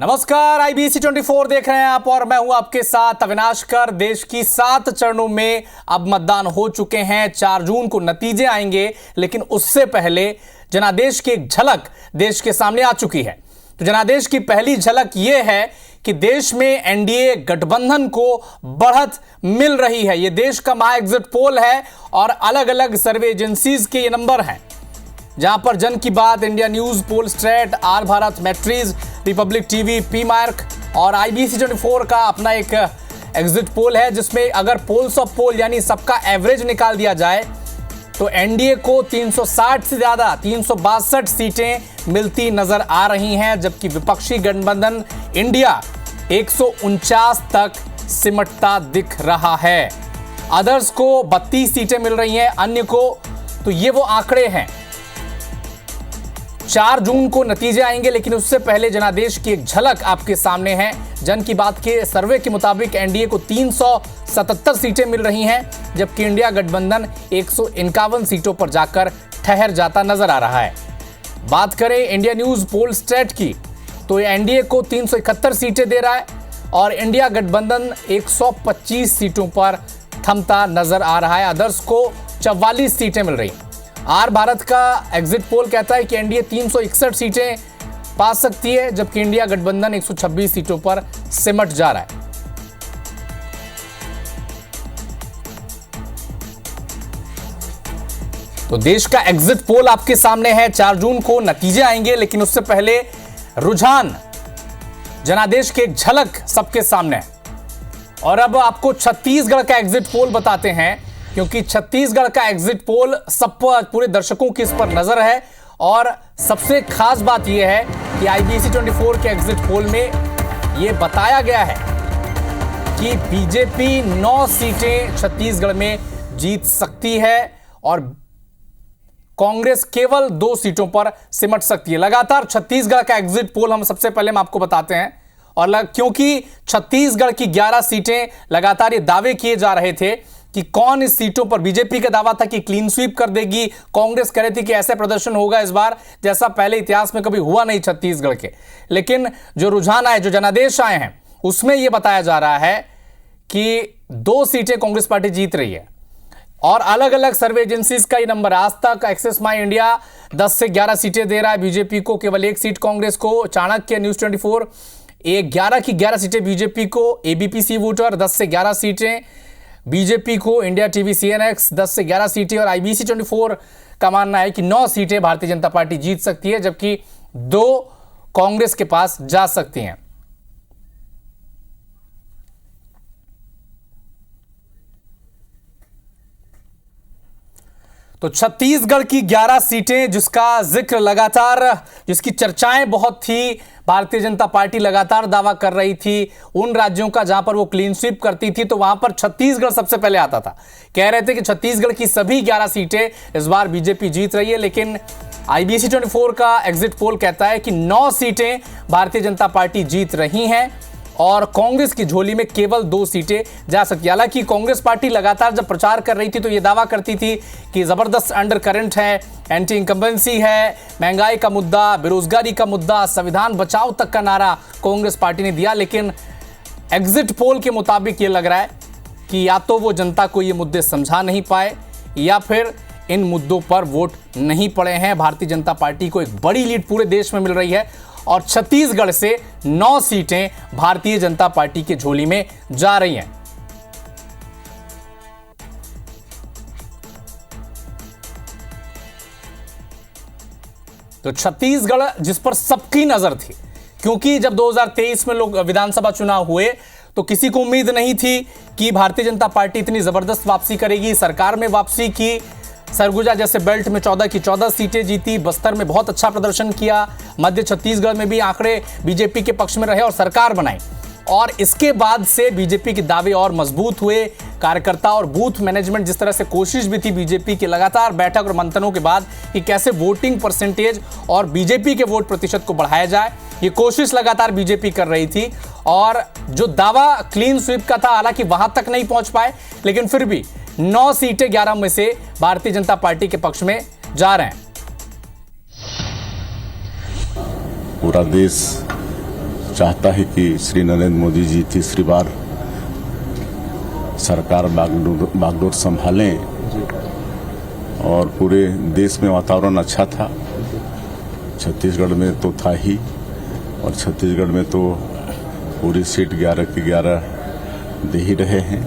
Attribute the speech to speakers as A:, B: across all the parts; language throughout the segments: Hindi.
A: नमस्कार, IBC 24 देख रहे हैं आप और मैं हूं आपके साथ अविनाश कर। देश की 7 चरणों में अब मतदान हो चुके हैं। 4 जून को नतीजे आएंगे, लेकिन उससे पहले जनादेश की एक झलक देश के सामने आ चुकी है। तो जनादेश की पहली झलक यह है कि देश में एनडीए गठबंधन को बढ़त मिल रही है। यह देश का माई एग्जिट पोल है और अलग अलग सर्वे एजेंसीज के ये नंबर हैं, जहां पर Jan Ki Baat, India news, Polstrat, R Bharat, Matrize, Republic TV, P Marq और IBC 24 का अपना एक एग्जिट पोल है, जिसमें अगर पोल्स ऑफ पोल यानी सबका एवरेज निकाल दिया जाए तो एनडीए को 360 से ज्यादा 362 सीटें मिलती नजर आ रही हैं, जबकि विपक्षी गठबंधन इंडिया 149 तक सिमटता दिख रहा है। अदर्स को 32 सीटें मिल रही हैं, अन्य को। तो ये वो आंकड़े हैं। 4 जून को नतीजे आएंगे, लेकिन उससे पहले जनादेश की एक झलक आपके सामने है। जन की बात के सर्वे के मुताबिक एनडीए को 377 सीटें मिल रही हैं, जबकि इंडिया गठबंधन 151 सीटों पर जाकर ठहर जाता नजर आ रहा है। बात करें इंडिया न्यूज पोलस्ट्रेट की, तो एनडीए को 371 सीटें दे रहा है और इंडिया गठबंधन 125 सीटों पर थमता नजर आ रहा है। अदर्स को 44 सीटें मिल रही हैं। आर भारत का एग्जिट पोल कहता है कि एनडीए 361 सीटें पा सकती है, जबकि इंडिया गठबंधन 126 सीटों पर सिमट जा रहा है। तो देश का एग्जिट पोल आपके सामने है। 4 जून को नतीजे आएंगे, लेकिन उससे पहले रुझान जनादेश की एक झलक सबके सामने है। और अब आपको छत्तीसगढ़ का एग्जिट पोल बताते हैं, क्योंकि छत्तीसगढ़ का एग्जिट पोल सब पर, पूरे दर्शकों की इस पर नजर है। और सबसे खास बात यह है कि IBC 24 के एग्जिट पोल में यह बताया गया है कि बीजेपी 9 सीटें छत्तीसगढ़ में जीत सकती है और कांग्रेस केवल 2 सीटों पर सिमट सकती है। लगातार छत्तीसगढ़ का एग्जिट पोल हम सबसे पहले आपको बताते हैं। और क्योंकि छत्तीसगढ़ की 11 सीटें लगातार ये दावे किए जा रहे थे कि कौन इस सीटों पर, बीजेपी का दावा था कि क्लीन स्वीप कर देगी, कांग्रेस कह रही थी कि ऐसा प्रदर्शन होगा इस बार जैसा पहले इतिहास में कभी हुआ नहीं छत्तीसगढ़ के। लेकिन जो रुझान आए, जो जनादेश आए हैं, उसमें यह बताया जा रहा है कि 2 सीटें कांग्रेस पार्टी जीत रही है। और अलग अलग सर्वे एजेंसीज का ये नंबर, आज तक एक्सिस माई इंडिया 10 से 11 सीटें दे रहा है बीजेपी को, केवल 1 सीट कांग्रेस को। चाणक्य न्यूज 24 11 की 11 सीटें बीजेपी को। ABP वोटर 10 से 11 सीटें बीजेपी को। इंडिया टीवी CNX 10 से 11 सीटें। और IBC 24 का मानना है कि 9 सीटें भारतीय जनता पार्टी जीत सकती है, जबकि 2 कांग्रेस के पास जा सकती हैं। तो छत्तीसगढ़ की 11 सीटें, जिसका जिक्र लगातार, जिसकी चर्चाएं बहुत थी, भारतीय जनता पार्टी लगातार दावा कर रही थी उन राज्यों का जहां पर वो क्लीन स्वीप करती थी, तो वहां पर छत्तीसगढ़ सबसे पहले आता था। कह रहे थे कि छत्तीसगढ़ की सभी 11 सीटें इस बार बीजेपी जीत रही है। लेकिन IBC 24 का एग्जिट पोल कहता है कि 9 सीटें भारतीय जनता पार्टी जीत रही हैं और कांग्रेस की झोली में केवल 2 सीटें जा सकती है। हालांकि कांग्रेस पार्टी लगातार जब प्रचार कर रही थी तो यह दावा करती थी कि जबरदस्त अंडर करंट है, एंटी इंकम्बेंसी है, महंगाई का मुद्दा, बेरोजगारी का मुद्दा, संविधान बचाओ तक का नारा कांग्रेस पार्टी ने दिया। लेकिन एग्जिट पोल के मुताबिक यह लग रहा है कि या तो वो जनता को ये मुद्दे समझा नहीं पाए या फिर इन मुद्दों पर वोट नहीं पड़े हैं। भारतीय जनता पार्टी को एक बड़ी लीड पूरे देश में मिल रही है और छत्तीसगढ़ से 9 सीटें भारतीय जनता पार्टी की झोली में जा रही हैं। तो छत्तीसगढ़ जिस पर सबकी नजर थी, क्योंकि जब 2023 में लोग विधानसभा चुनाव हुए तो किसी को उम्मीद नहीं थी कि भारतीय जनता पार्टी इतनी जबरदस्त वापसी करेगी। सरकार में वापसी की, सरगुजा जैसे बेल्ट में 14 की 14 सीटें जीती, बस्तर में बहुत अच्छा प्रदर्शन किया, मध्य छत्तीसगढ़ में भी आंकड़े बीजेपी के पक्ष में रहे और सरकार बनाई। और इसके बाद से बीजेपी के दावे और मजबूत हुए। कार्यकर्ता और बूथ मैनेजमेंट, जिस तरह से कोशिश भी थी बीजेपी की लगातार बैठक और मंथनों के बाद कि कैसे वोटिंग परसेंटेज और बीजेपी के वोट प्रतिशत को बढ़ाया जाए, ये कोशिश लगातार बीजेपी कर रही थी। और जो दावा क्लीन स्वीप का था, हालांकि वहां तक नहीं पहुंच पाए, लेकिन फिर भी 9 सीटें 11 में से भारतीय जनता पार्टी के पक्ष में जा रहे हैं।
B: पूरा देश चाहता है कि श्री नरेंद्र मोदी जी तीसरी बार सरकार बागडोर संभालें और पूरे देश में वातावरण अच्छा था। छत्तीसगढ़ में तो था ही, और छत्तीसगढ़ में तो पूरी सीट 11 की 11 दे ही रहे हैं।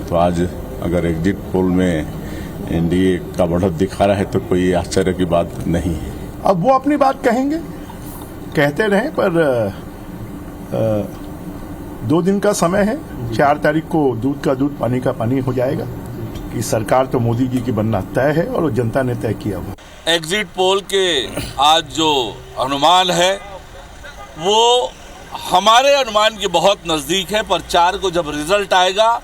B: तो आज अगर एग्जिट पोल में एनडीए का बढ़त दिखा रहा है तो कोई आश्चर्य की बात नहीं है।
C: अब वो अपनी बात कहेंगे, कहते रहें, पर 2 दिन का समय है। 4 तारीख को दूध का दूध पानी का पानी हो जाएगा कि सरकार तो मोदी जी की बनना तय है और जनता ने तय किया हुआ।
D: एग्जिट पोल के आज जो अनुमान है वो हमारे अनुमान के बहुत नज़दीक है, पर 4 को जब रिजल्ट आएगा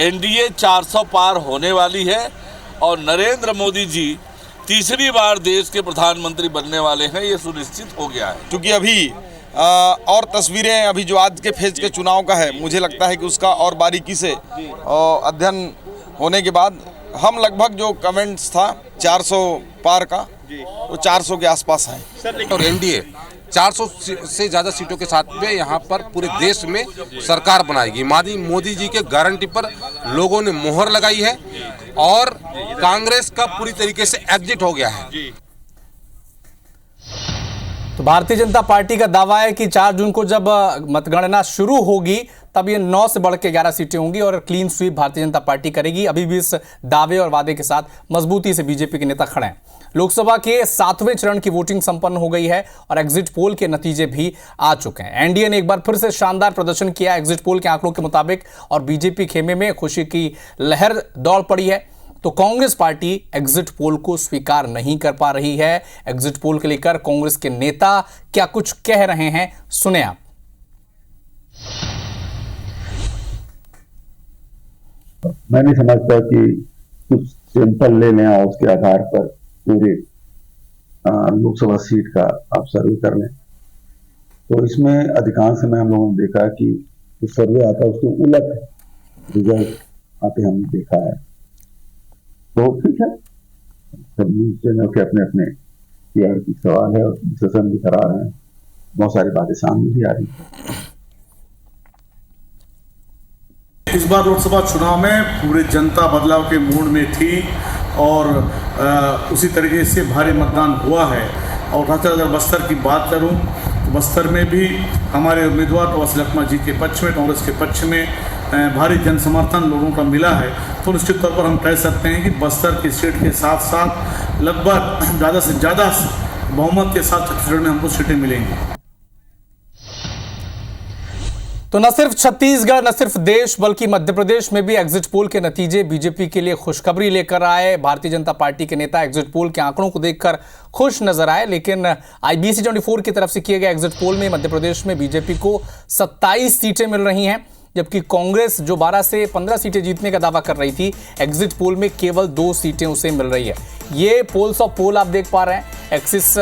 D: एनडीए 400 पार होने वाली है और नरेंद्र मोदी जी तीसरी बार देश के प्रधानमंत्री बनने वाले हैं, ये सुनिश्चित हो गया है।
E: क्योंकि अभी और तस्वीरें अभी जो आज के फेज के चुनाव का है, मुझे लगता है कि उसका और बारीकी से अध्ययन होने के बाद हम लगभग जो कमेंट्स था 400 पार का, वो 400 के आसपास है।
F: और एनडीए 400 से ज़्यादा सीटों के साथ में यहाँ पर पूरे देश में सरकार बनाएगी। मोदी जी के गारंटी पर लोगों ने मोहर लगाई है और कांग्रेस का पूरी तरीके से एग्जिट हो गया है।
A: तो भारतीय जनता पार्टी का दावा है कि 4 जून को जब मतगणना शुरू होगी तब ये 9 से बढ़ के 11 सीटें होंगी और clean sweep Bharatiya Janata party करेगी। अभी भी इस दावे और वादे के साथ मजबूती से बीजेपी के नेता खड़े हैं। लोकसभा के 7वें चरण की वोटिंग संपन्न हो गई है और एग्जिट पोल के नतीजे भी आ चुके हैं। एनडीए ने एक बार फिर से शानदार प्रदर्शन किया एग्जिट पोल के आंकड़ों के मुताबिक और बीजेपी खेमे में खुशी की लहर दौड़ पड़ी है। तो कांग्रेस पार्टी एग्जिट पोल को स्वीकार नहीं कर पा रही है। एग्जिट पोल को लेकर कांग्रेस के नेता क्या कुछ कह रहे हैं, सुने आप।
G: मैं नहीं समझता कि कुछ सैंपल ले लें और उसके आधार पर पूरे लोकसभा सीट का आप सर्वे कर लें। तो इसमें अधिकांश समय हम लोगों ने देखा कि जो सर्वे आता है उसके उलट रिजल्ट आते हमने देखा है। तो ठीक है, सब न्यूज चैनल के अपने अपने पीआर की सवाल है और डिस्कशन भी करा रहे हैं, बहुत सारी बातें सामने भी आ रही है।
H: इस बार लोकसभा चुनाव में पूरे जनता बदलाव के मूड में थी और उसी तरीके से भारी मतदान हुआ है। और खासकर अगर बस्तर की बात करूं तो बस्तर में भी हमारे उम्मीदवार प्रवासी लखमा जी के पक्ष में, कांग्रेस के पक्ष में भारी जन समर्थन लोगों का मिला है। तो निश्चित तौर पर हम कह सकते हैं कि बस्तर की सीट के साथ साथ लगभग ज़्यादा से ज़्यादा बहुमत के साथ छत्तीसगढ़ में हमको सीटें मिलेंगी।
A: तो न सिर्फ छत्तीसगढ़, न सिर्फ देश, बल्कि मध्य प्रदेश में भी एग्जिट पोल के नतीजे बीजेपी के लिए खुशखबरी लेकर आए। भारतीय जनता पार्टी के नेता एग्जिट पोल के आंकड़ों को देखकर खुश नजर आए, लेकिन IBC24 की तरफ से किए गए एग्जिट पोल में मध्य प्रदेश में बीजेपी को 27 सीटें मिल रही हैं, जबकि कांग्रेस जो 12 से 15 सीटें जीतने का दावा कर रही थी, एग्जिट पोल में केवल 2 सीटें उसे मिल रही है। ये पोल्स ऑफ पोल आप देख पा रहे हैं। एक्सिस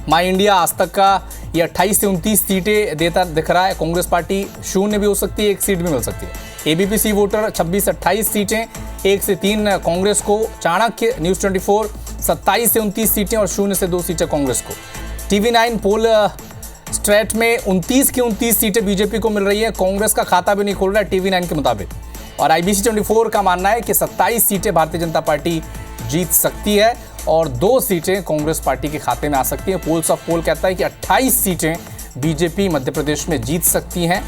A: माई इंडिया आज तक का ये 28 से 29 सीटें देता दिख रहा है। कांग्रेस पार्टी 0 भी हो सकती है, 1 सीट भी मिल सकती है। ABP वोटर 26 से 28 सीटें, 1 से 3 कांग्रेस को। चाणक्य न्यूज़ 24 27 से 29 सीटें और 0 से 2 सीटें कांग्रेस को। TV9 पोल स्ट्रेट में 29 की 29 सीटें बीजेपी को मिल रही है। कांग्रेस का खाता भी नहीं खोल रहा है TV9 के मुताबिक। और IBC24 का मानना है कि 27 सीटें भारतीय जनता पार्टी जीत सकती है और 2 सीटें कांग्रेस पार्टी के खाते में आ सकती हैं। पोल्स ऑफ पोल कहता है कि 28 सीटें बीजेपी मध्य प्रदेश में जीत सकती हैं।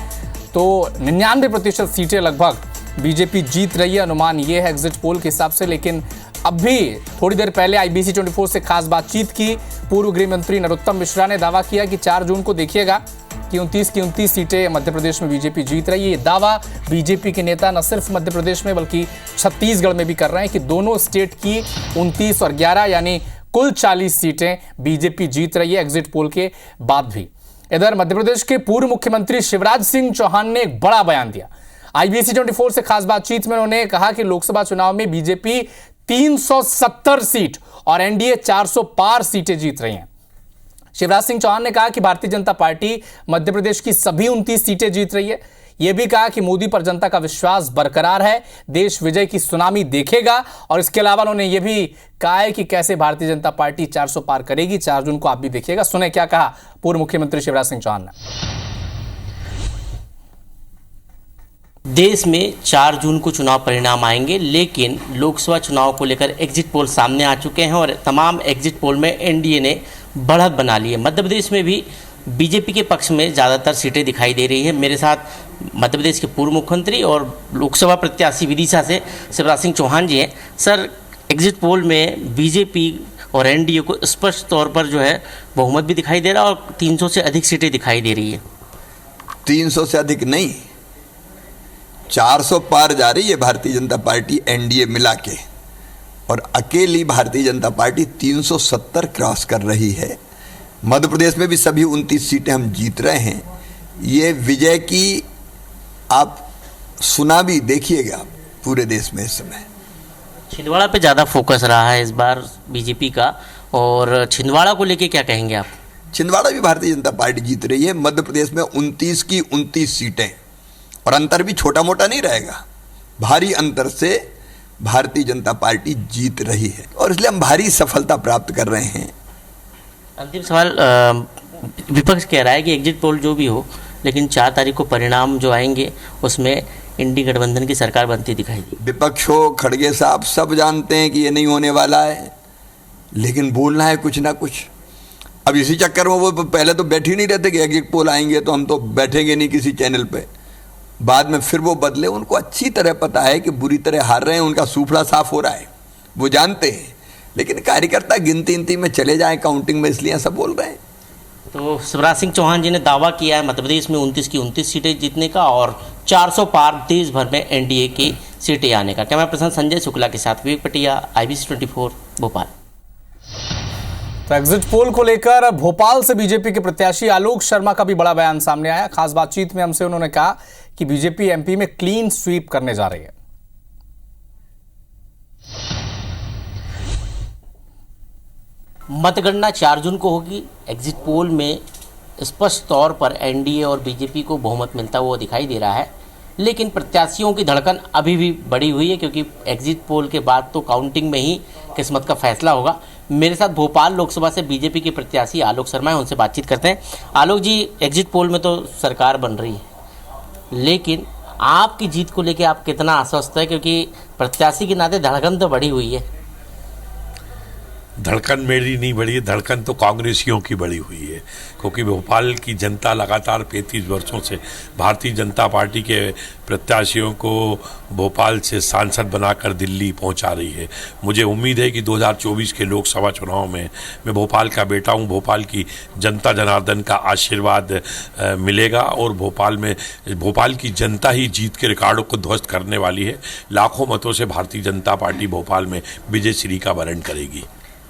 A: तो 99% सीटें लगभग बीजेपी जीत रही है, अनुमान ये है एग्जिट पोल के हिसाब से। लेकिन अब भी थोड़ी देर पहले IBC24 से खास बातचीत की पूर्व गृह मंत्री नरोत्तम मिश्रा ने दावा किया कि 4 जून को देखिएगा कि 29 की 29 सीटें मध्य प्रदेश में बीजेपी जीत रही है। ये दावा बीजेपी के नेता न सिर्फ मध्य प्रदेश में बल्कि छत्तीसगढ़ में भी कर रहे हैं कि दोनों स्टेट की 29 और 11 यानी कुल 40 सीटें बीजेपी जीत रही है एग्जिट पोल के बाद भी। इधर मध्य प्रदेश के पूर्व मुख्यमंत्री शिवराज सिंह चौहान ने एक बड़ा बयान दिया। IBC24 से खास बातचीत में उन्होंने कहा कि लोकसभा चुनाव में बीजेपी 370 सीट और एनडीए 400 पार सीटें जीत रही हैं। शिवराज सिंह चौहान ने कहा कि भारतीय जनता पार्टी मध्य प्रदेश की सभी 29 सीटें जीत रही है। यह भी कहा कि मोदी पर जनता का विश्वास बरकरार है, देश विजय की सुनामी देखेगा। और इसके अलावा उन्होंने यह भी कहा है कि कैसे भारतीय जनता पार्टी 400 पार करेगी। 4 जून को आप भी देखिएगा। सुने क्या कहा पूर्व मुख्यमंत्री शिवराज सिंह चौहान ने।
I: देश में 4 जून को चुनाव परिणाम आएंगे, लेकिन लोकसभा चुनाव को लेकर एग्जिट पोल सामने आ चुके हैं और तमाम एग्जिट पोल में एनडीए ने बढ़त बना ली है। मध्य प्रदेश में भी बीजेपी के पक्ष में ज़्यादातर सीटें दिखाई दे रही हैं। मेरे साथ मध्य प्रदेश के पूर्व मुख्यमंत्री और लोकसभा प्रत्याशी विदिशा से शिवराज सिंह चौहान जी हैं। सर, एग्जिट पोल में बीजेपी और एनडीए को स्पष्ट तौर पर जो है बहुमत भी दिखाई दे रहा है और 300 से अधिक सीटें दिखाई दे रही है।
J: 300 से अधिक नहीं, 400 पार जा रही है भारतीय जनता पार्टी एनडीए मिला के, और अकेली भारतीय जनता पार्टी 370 क्रॉस कर रही है। मध्य प्रदेश में भी सभी 29 सीटें हम जीत रहे हैं। ये विजय की आप सुनामी देखिएगा पूरे देश में इस समय।
I: छिंदवाड़ा पे ज़्यादा फोकस रहा है इस बार बीजेपी का, और छिंदवाड़ा को लेके क्या कहेंगे आप?
J: छिंदवाड़ा भी भारतीय जनता पार्टी जीत रही है। मध्य प्रदेश में 29 की 29 सीटें, और अंतर भी छोटा मोटा नहीं रहेगा, भारी अंतर से भारतीय जनता पार्टी जीत रही है और इसलिए हम भारी सफलता प्राप्त कर रहे हैं।
I: अंतिम सवाल, विपक्ष कह रहा है कि एग्जिट पोल जो भी हो, लेकिन 4 तारीख को परिणाम जो आएंगे उसमें इंडी गठबंधन की सरकार बनती दिखाई दी।
J: विपक्ष हो, खड़गे साहब, सब जानते हैं कि ये नहीं होने वाला है, लेकिन बोलना है कुछ ना कुछ। अब इसी चक्कर में वो पहले तो बैठ ही नहीं रहते कि एग्जिट पोल आएंगे तो हम तो बैठेंगे नहीं किसी चैनल पे, बाद में फिर वो बदले। उनको अच्छी तरह पता है कि बुरी तरह हार रहे हैं, उनका सूफड़ा साफ हो रहा है, वो जानते हैं, लेकिन कार्यकर्ता गिनती में चले जाएं काउंटिंग में, इसलिए सब बोल रहे हैं।
I: तो शिवराज सिंह चौहान जी ने दावा किया है मध्य प्रदेश में 29 की 29 सीटें जीतने का और 400 पार देश भर में एनडीए की सीटें आने का। कैमरा पर्सन संजय शुक्ला के साथ विवेक पटिया, IBC 24 भोपाल।
A: तो एग्जिट पोल को लेकर भोपाल से बीजेपी के प्रत्याशी आलोक शर्मा का भी बड़ा बयान सामने आया। खास बातचीत में हमसे उन्होंने कहा कि बीजेपी एमपी में क्लीन स्वीप करने जा रही है।
I: मतगणना 4 जून को होगी। एग्जिट पोल में स्पष्ट तौर पर एनडीए और बीजेपी को बहुमत मिलता हुआ दिखाई दे रहा है, लेकिन प्रत्याशियों की धड़कन अभी भी बढ़ी हुई है, क्योंकि एग्जिट पोल के बाद तो काउंटिंग में ही किस्मत का फैसला होगा। मेरे साथ भोपाल लोकसभा से बीजेपी के प्रत्याशी आलोक शर्मा है, उनसे बातचीत करते हैं। आलोक जी, एग्जिट पोल में तो सरकार बन रही है, लेकिन आपकी जीत को लेकर आप कितना आश्वस्त है, क्योंकि प्रत्याशी के नाते धड़कन तो बढ़ी हुई है?
K: धड़कन मेरी नहीं बढ़ी है, धड़कन तो कांग्रेसियों की बढ़ी हुई है, क्योंकि भोपाल की जनता लगातार 35 वर्षों से भारतीय जनता पार्टी के प्रत्याशियों को भोपाल से सांसद बनाकर दिल्ली पहुंचा रही है। मुझे उम्मीद है कि 2024 के लोकसभा चुनाव में मैं भोपाल का बेटा हूं, भोपाल की जनता जनार्दन का आशीर्वाद मिलेगा और भोपाल की जनता ही जीत के रिकॉर्डों को ध्वस्त करने वाली है। लाखों मतों से भारतीय जनता पार्टी भोपाल में विजय श्री का वरण करेगी।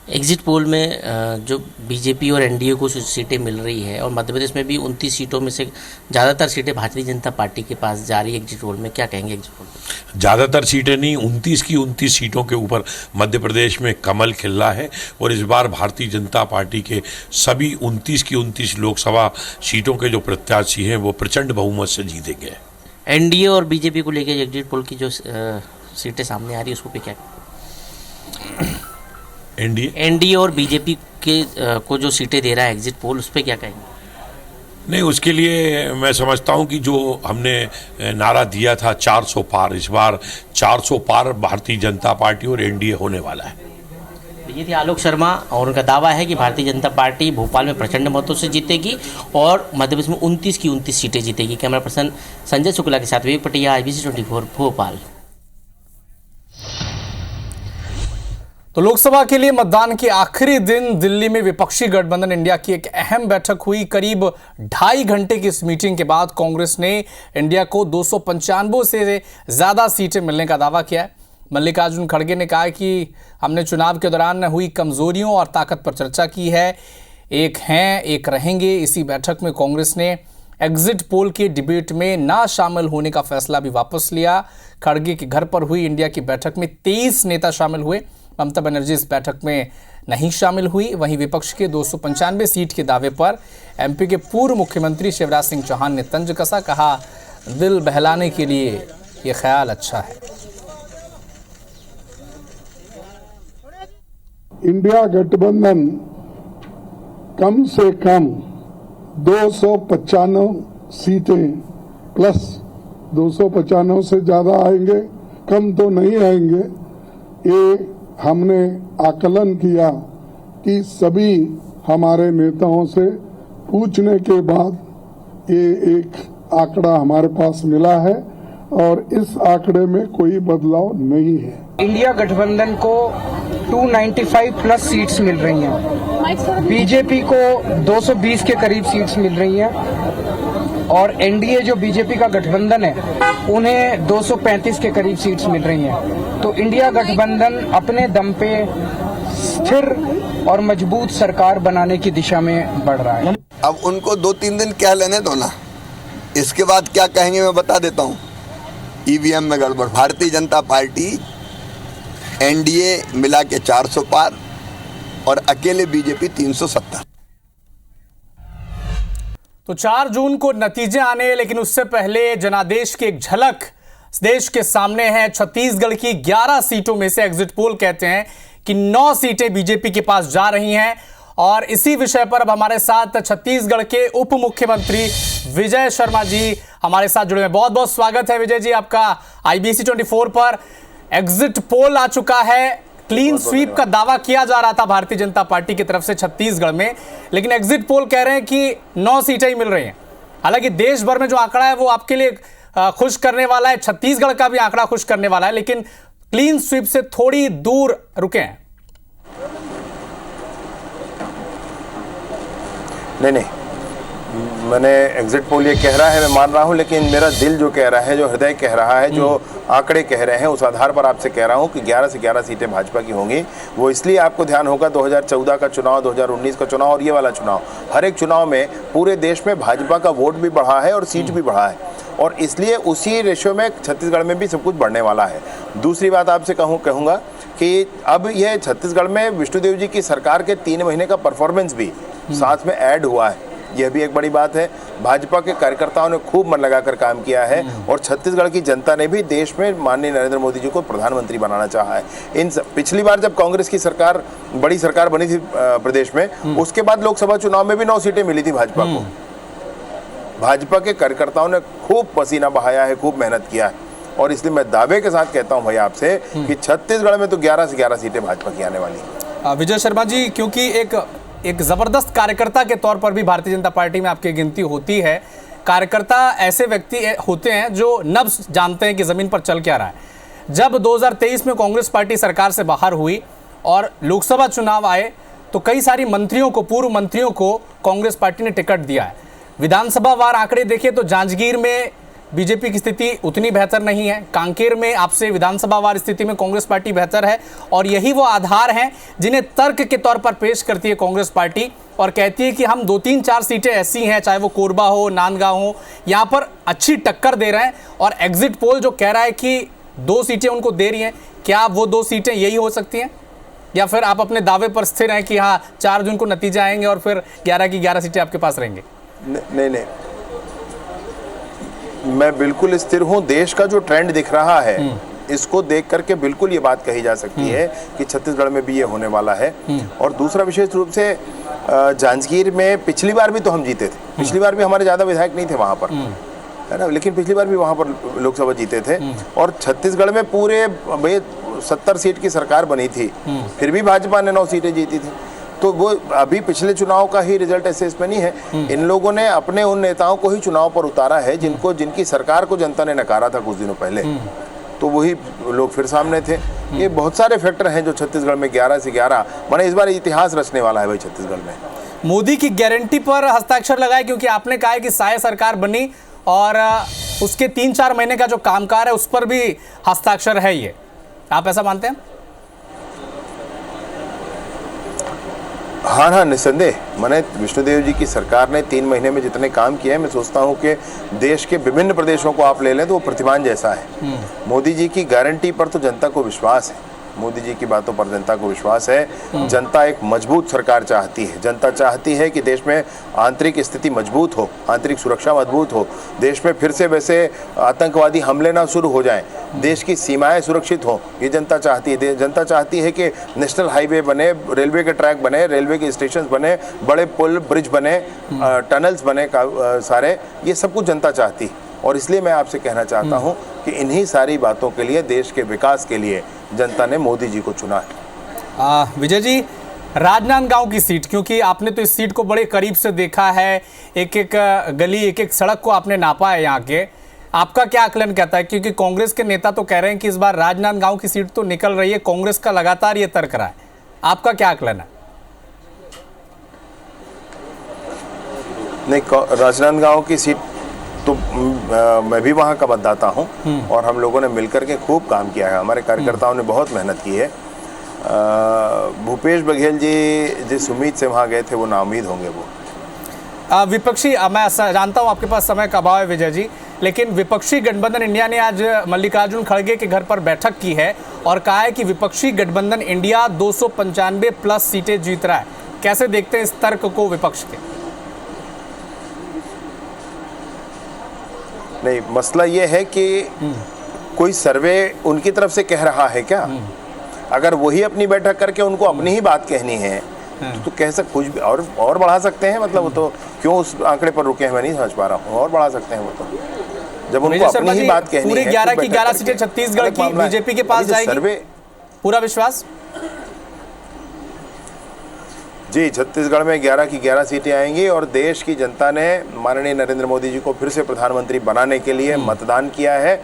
I: एग्जिट पोल में जो बीजेपी और एनडीए को सीटें मिल रही है और मध्य प्रदेश में भी 29 सीटों में से ज़्यादातर सीटें भारतीय जनता पार्टी के पास जा रही है एग्जिट पोल में, क्या कहेंगे एग्जिट पोल में?
K: ज़्यादातर सीटें नहीं, 29 की 29 सीटों के ऊपर मध्य प्रदेश में कमल खिल रहा है और इस बार भारतीय जनता पार्टी के सभी 29 की 29 लोकसभा सीटों के जो प्रत्याशी हैं वो प्रचंड बहुमत से जीतेंगे।
I: एनडीए और बीजेपी को लेकर एग्जिट पोल की जो सीटें सामने आ रही है उसको पे क्या? एनडीए और बीजेपी के को जो सीटें दे रहा है एग्जिट पोल, उस पर क्या कहेंगे?
K: नहीं, उसके लिए मैं समझता हूं कि जो हमने नारा दिया था 400 पार, इस बार 400 पार भारतीय जनता पार्टी और एनडीए होने वाला है।
I: ये थे आलोक शर्मा और उनका दावा है कि भारतीय जनता पार्टी भोपाल में प्रचंड मतों से जीतेगी और मध्य प्रदेश में 29 की 29 सीटें जीतेगी। कैमरा पर्सन संजय शुक्ला के साथ विवेक पटिया, IBC 24 भोपाल।
A: तो लोकसभा के लिए मतदान के आखिरी दिन दिल्ली में विपक्षी गठबंधन इंडिया की एक अहम बैठक हुई। करीब 2.5 घंटे की इस मीटिंग के बाद कांग्रेस ने इंडिया को 295 से ज्यादा सीटें मिलने का दावा किया है। मल्लिकार्जुन खड़गे ने कहा कि हमने चुनाव के दौरान हुई कमजोरियों और ताकत पर चर्चा की है, एक हैं एक रहेंगे। इसी बैठक में कांग्रेस ने एग्जिट पोल के डिबेट में ना शामिल होने का फैसला भी वापस लिया। खड़गे के घर पर हुई इंडिया की बैठक में 23 नेता शामिल हुए। ममता बनर्जी इस बैठक में नहीं शामिल हुई। वहीं विपक्ष के 295 सीट के दावे पर एमपी के पूर्व मुख्यमंत्री शिवराज सिंह चौहान ने तंज कसा, कहा दिल बहलाने के लिए ये ख्याल अच्छा है।
L: इंडिया गठबंधन कम से कम 295 सीटें प्लस 295 से ज़्यादा आएंगे, कम तो नहीं आएंगे। ये हमने आकलन किया कि सभी हमारे नेताओं से पूछने के बाद ये एक आंकड़ा हमारे पास मिला है और इस आंकड़े में कोई बदलाव नहीं है।
M: इंडिया गठबंधन को 295 प्लस सीट्स मिल रही हैं, बीजेपी को 220 के करीब सीट्स मिल रही हैं और एनडीए जो बीजेपी का गठबंधन है उन्हें 235 के करीब सीट्स मिल रही हैं। तो इंडिया गठबंधन अपने दम पे स्थिर और मजबूत सरकार बनाने की दिशा में बढ़ रहा है।
J: अब उनको 2-3 दिन कह लेने दो ना, इसके बाद क्या कहेंगे मैं बता देता हूँ। ईवीएम में गड़बड़, भारतीय जनता पार्टी एनडीए मिला के 400 पार और अकेले बीजेपी 370।
A: तो 4 जून को नतीजे आने, लेकिन उससे पहले जनादेश की एक झलक देश के सामने है। छत्तीसगढ़ की 11 सीटों में से एग्जिट पोल कहते हैं कि 9 सीटें बीजेपी के पास जा रही हैं। और इसी विषय पर अब हमारे साथ छत्तीसगढ़ के उप मुख्यमंत्री विजय शर्मा जी हमारे साथ जुड़े हैं। बहुत बहुत स्वागत है विजय जी आपका IBC 24 पर। एग्जिट पोल आ चुका है, क्लीन स्वीप का दावा किया जा रहा था भारतीय जनता पार्टी की तरफ से छत्तीसगढ़ में, लेकिन एग्जिट पोल कह रहे हैं कि 9 सीटें ही मिल रही हैं। हालांकि देश भर में जो आंकड़ा है वो आपके लिए खुश करने वाला है, छत्तीसगढ़ का भी आंकड़ा खुश करने वाला है, लेकिन क्लीन स्वीप से थोड़ी दूर रुके हैं।
N: नहीं, मैंने एग्जिट पोल ये कह रहा है, मैं मान रहा हूँ, लेकिन मेरा दिल जो कह रहा है, जो हृदय कह रहा है, जो आंकड़े कह रहे हैं, उस आधार पर आपसे कह रहा हूँ कि 11 से 11 सीटें भाजपा की होंगी। वो इसलिए आपको ध्यान होगा 2014 का चुनाव, 2019 का चुनाव और ये वाला चुनाव, हर एक चुनाव में पूरे देश में भाजपा का वोट भी बढ़ा है और सीट भी बढ़ा है, और इसलिए उसी रेशियो में छत्तीसगढ़ में भी सब कुछ बढ़ने वाला है। दूसरी बात आपसे कहूँगा कि अब यह छत्तीसगढ़ में विष्णुदेव जी की सरकार के 3 महीने का परफॉर्मेंस भी साथ में ऐड हुआ है, यह भी एक बड़ी बात है। भाजपा के कार्यकर्ताओं ने खूब मन लगाकर काम किया है और छत्तीसगढ़ की जनता ने भी देश में माननीय नरेंद्र मोदी जी को प्रधानमंत्री बनाना चाहा है। पिछली बार जब कांग्रेस की सरकार, बड़ी सरकार बनी थी प्रदेश में, उसके बाद लोकसभा चुनाव में भी 9 सीटें मिली थी भाजपा को। भाजपा के कार्यकर्ताओं ने खूब पसीना बहाया है, खूब मेहनत किया है, और इसलिए मैं दावे के साथ कहता हूं भैया आपसे कि छत्तीसगढ़ में तो 11 से 11 सीटें भाजपा की आने वाली।
A: विजय शर्मा जी, क्योंकि एक जबरदस्त कार्यकर्ता के तौर पर भी भारतीय जनता पार्टी में आपकी गिनती होती है। कार्यकर्ता ऐसे व्यक्ति होते हैं जो नब्ज जानते हैं कि जमीन पर चल क्या रहा है। जब 2023 में कांग्रेस पार्टी सरकार से बाहर हुई और लोकसभा चुनाव आए तो कई सारी मंत्रियों को, पूर्व मंत्रियों को कांग्रेस पार्टी ने टिकट दिया है। विधानसभा वार आंकड़े देखें तो जांजगीर में बीजेपी की स्थिति उतनी बेहतर नहीं है, कांकेर में आपसे विधानसभा वार स्थिति में कांग्रेस पार्टी बेहतर है, और यही वो आधार हैं जिन्हें तर्क के तौर पर पेश करती है कांग्रेस पार्टी और कहती है कि हम 2-3-4 सीटें ऐसी हैं, चाहे वो कोरबा हो, नांदगांव हो, यहाँ पर अच्छी टक्कर दे रहे हैं। और एग्जिट पोल जो कह रहा है कि 2 सीटें उनको दे रही हैं, क्या वो 2 सीटें यही हो सकती हैं, या फिर आप अपने दावे पर स्थिर हैं कि हाँ 4 जून को नतीजे आएंगे और फिर 11 की 11 सीटें आपके पास रहेंगे?
N: नहीं, मैं बिल्कुल स्थिर हूं। देश का जो ट्रेंड दिख रहा है, इसको देख करके बिल्कुल ये बात कही जा सकती है कि छत्तीसगढ़ में भी ये होने वाला है। और दूसरा विशेष रूप से जांजगीर में पिछली बार भी तो हम जीते थे, पिछली बार भी हमारे ज़्यादा विधायक नहीं थे वहाँ पर, है ना, लेकिन पिछली बार भी वहाँ पर लोकसभा जीते थे। और छत्तीसगढ़ में पूरे 70 सीट की सरकार बनी थी, फिर भी भाजपा ने 9 सीटें जीती थी। तो वो अभी पिछले चुनाव का ही रिजल्ट ऐसे इसमें नहीं है। इन लोगों ने अपने उन नेताओं को ही चुनाव पर उतारा है जिनकी सरकार को जनता ने नकारा था कुछ दिनों पहले, तो वही लोग फिर सामने थे। ये बहुत सारे फैक्टर हैं जो छत्तीसगढ़ में 11 से 11 माने इस बार इतिहास रचने वाला है भाई छत्तीसगढ़ में।
A: मोदी की गारंटी पर हस्ताक्षर लगाए, क्योंकि आपने कहा है कि साय सरकार बनी और उसके 3-4 महीने का जो कामकाज है उस पर भी हस्ताक्षर है, ये आप ऐसा मानते हैं?
N: हाँ, निस्संदेह। मैंने विष्णुदेव जी की सरकार ने 3 महीने में जितने काम किए हैं, मैं सोचता हूँ कि देश के विभिन्न प्रदेशों को आप ले लें तो वो प्रतिमान जैसा है। मोदी जी की गारंटी पर तो जनता को विश्वास है, मोदी जी की बातों पर जनता को विश्वास है। जनता एक मजबूत सरकार चाहती है, जनता चाहती है कि देश में आंतरिक स्थिति मजबूत हो, आंतरिक सुरक्षा मजबूत हो, देश में फिर से वैसे आतंकवादी हमले ना शुरू हो जाएं, देश की सीमाएं सुरक्षित हो, ये जनता चाहती है। जनता चाहती है कि नेशनल हाईवे बने, रेलवे के ट्रैक बने, रेलवे के स्टेशन बने, बड़े पुल ब्रिज बने, टनल्स बने सारे, ये सब कुछ जनता चाहती है। और इसलिए मैं आपसे कहना चाहता हूं कि इन्हीं सारी बातों के लिए, देश के विकास के लिए जनता ने मोदी जी को चुना है।
A: विजय जी, राजनांदगांव की सीट, क्योंकि आपने तो इस सीट को बड़े करीब से देखा है, एक एक गली, एक एक सड़क को आपने नापा है यहाँ के, आपका क्या आकलन कहता है? क्योंकि कांग्रेस के नेता तो कह रहे हैं कि इस बार राजनांदगांव की सीट तो निकल रही है, कांग्रेस का लगातार ये तर्क रहा है, आपका क्या आकलन है?
N: नहीं, राजनांदगांव की सीट तो मैं भी वहाँ का मतदाता हूँ और हम लोगों ने मिलकर के खूब काम किया है, हमारे कार्यकर्ताओं ने बहुत मेहनत की है। भूपेश बघेल जी जिस उम्मीद से वहाँ गए थे वो नाउम्मीद होंगे। वो
A: विपक्षी, मैं जानता हूँ आपके पास समय का अभाव है विजय जी, लेकिन विपक्षी गठबंधन इंडिया ने आज मल्लिकार्जुन खड़गे के घर पर बैठक की है और कहा है कि विपक्षी गठबंधन इंडिया 295 प्लस सीटें जीत रहा है। कैसे देखते हैं इस तर्क को विपक्ष के?
N: नहीं, मसला ये है कि कोई सर्वे उनकी तरफ से कह रहा है क्या? अगर वही अपनी बैठक करके उनको अपनी ही बात कहनी है तो कह सक कुछ भी और बढ़ा सकते हैं। मतलब वो तो क्यों उस आंकड़े पर रुके हैं, मैं नहीं समझ पा रहा हूँ। और बढ़ा सकते हैं वो तो, जब उनको अपनी ही बात कहनी है।
A: पूरी 11 की 11 सीटें छत्तीसगढ़ की बीजेपी के पास जाएगी, सर्वे पूरा विश्वास?
N: जी, छत्तीसगढ़ में 11 की 11 सीटें आएंगी और देश की जनता ने माननीय नरेंद्र मोदी जी को फिर से प्रधानमंत्री बनाने के लिए मतदान किया है।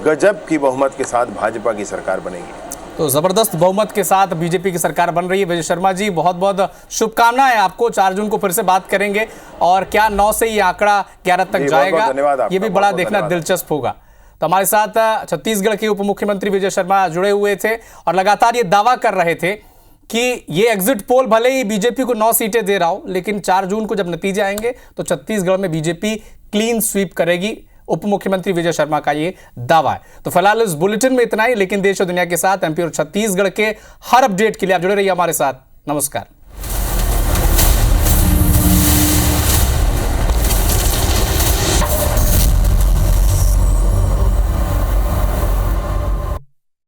N: गजब की बहुमत के साथ भाजपा की सरकार बनेगी।
A: तो जबरदस्त बहुमत के साथ बीजेपी की सरकार बन रही है। विजय शर्मा जी, बहुत बहुत शुभकामनाएं आपको। 4 जून को फिर से बात करेंगे और क्या 9 से ये आंकड़ा 11 तक जाएगा, ये भी बड़ा देखना दिलचस्प होगा। तो हमारे साथ छत्तीसगढ़ के उप मुख्यमंत्री विजय शर्मा जुड़े हुए थे और लगातार ये दावा कर रहे थे कि ये एग्जिट पोल भले ही बीजेपी को 9 सीटें दे रहा हो, लेकिन 4 जून को जब नतीजे आएंगे तो छत्तीसगढ़ में बीजेपी क्लीन स्वीप करेगी। उप मुख्यमंत्री विजय शर्मा का ये दावा है। तो फिलहाल इस बुलेटिन में इतना ही, लेकिन देश और दुनिया के साथ एमपी और छत्तीसगढ़ के हर अपडेट के लिए आप जुड़े रहिए हमारे साथ। नमस्कार।